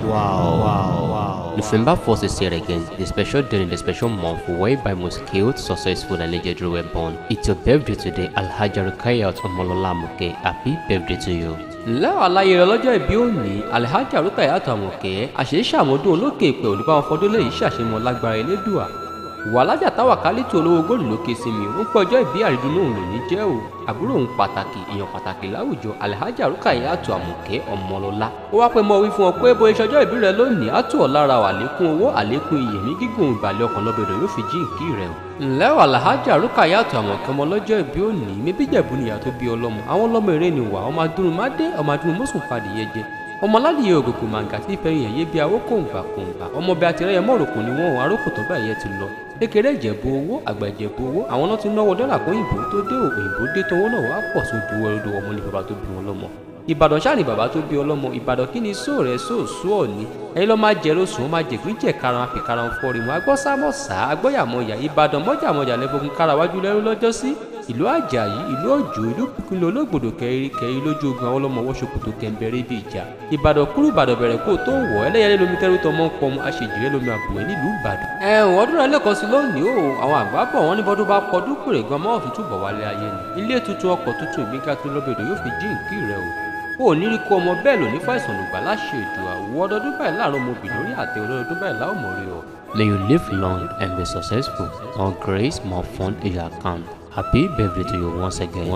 Wow. November 1st is here again, the special day in the special month whereby most skilled, successful and legendary were born. It's your birthday today, Alhaja Rukayat Omolola Amoke. Happy birthday to you. ńlẹ́ àlàyé rẹ̀ lọ́jọ́ ìbí òní Alhaja Rukayat Amoke àṣeṣàmọ́dún olókè ìpẹ́ òní bá wọn fọdún lẹ́yìn ṣàṣemọ́ lágbára Elédùà. Ìwà alájà Táwàkálítù olówó góòlù lókè sí mi ó ń pẹ́ ọjọ́ ìbí àrídùnnú òun lòní jẹ́ o. Àbúrò òun pàtàkì èèyàn pàtàkì láwùjọ Alhaja Rukayat Amoke Ọmọlọ́lá. Ó wá pé mo wí fún ọ pé bó iṣẹ́ ọjọ́ ìbí rẹ lónìí á tù ọ́ lára àlékún owó àlékún iyè ní gígùn ìbàlẹ̀ ọkàn lọ́bẹ̀dọ̀ yóò fi jí ìkí rẹ o. ńlẹ́ o Alhaja Rukayat Amoke ọmọ lọ́jọ́ ìbí òní mébí Jẹ̀bú nìyá tó bí ọlọ́mọ àwọn ọlọ́mọ eré ni wà ọmọ adúrúmádé ọmọ adúrúmọ́sùn fàdìyẹ jẹ ọmọ aládìyẹ ògògò màǹgà tí ìfẹ́ yẹn yé bí awó kòǹgbà ọmọ bí atirẹ́yẹ mọ́ròkò ni wọ́n arókò tó báyẹ ti lọ kékeré Ìjẹ̀bú owó àgbà Ìjẹ̀bú owó àwọn náà ti náwó dọ́là kó òyìnbó tó dé òyìnbó dé tówó náà wá pọ̀ sí ojú ọdún ọmọ ní bàbá tó bí wọn lọ́mọ. Ìbàdàn ṣáà ni bàbá tó bí ọlọ́mọ Ìbàdàn kí ni sóò rẹ sóòsó ọ̀ní ẹ̀yin lọ́ máa jẹ lóṣù ó máa jẹ̀gbín jẹ̀ karùn àfi karùn fọ́ọ̀rì mọ́ agbọ́sámọ̀sá agbọ́yàmọ̀yà Ìbàdàn mọ́jàmọ́jà lẹ́fọ̀gùn kárawájú lẹ́rú lọ́jọ́ sí ìlú Àjàyí ìlú Òjò ìlú Ìpínlẹ̀ Ológbòdò kẹrí lójú ogun àwọn ọlọ́mọ wọ́ṣọ̀kòtò kẹ̀mbẹ̀rẹ̀ bí ìjà Ìbàdàn kúrú Ìbàdàn bẹ̀rẹ̀ kó tó wọ̀ ẹlẹ́yẹlé lomi tẹ́rù tọmọ ń pọmọ aṣèjìrẹ́ lomi àbùwẹ̀ nílùú Ìbàdàn. Ọdún rẹ lẹ́kọ̀ọ́ sí lónìí o àwọn àgbà bọ̀ wọ́n ní bọ́dún bá pọ̀ dúkùrẹ̀ gan mọ́ òfin túbọ̀ wálé ayé ni ilé tuntun ọkọ̀ tuntun ìgbéga tó lọ́bẹ̀dọ̀ yóò fi jí ìkí rẹ o ò ní rí kó ọmọ bẹ́ẹ̀ lò ní fàìsàn lùgbà láṣẹ èdè àwọ̀ ọdọọdún báyìí láàárọ̀ ọmọbìnrin lórí àtẹ ọdọọdún báyìí láwọn mọ̀ rí ọ. May you live long and be successful. More grace, more fun in your account. Happy birthday to you once again.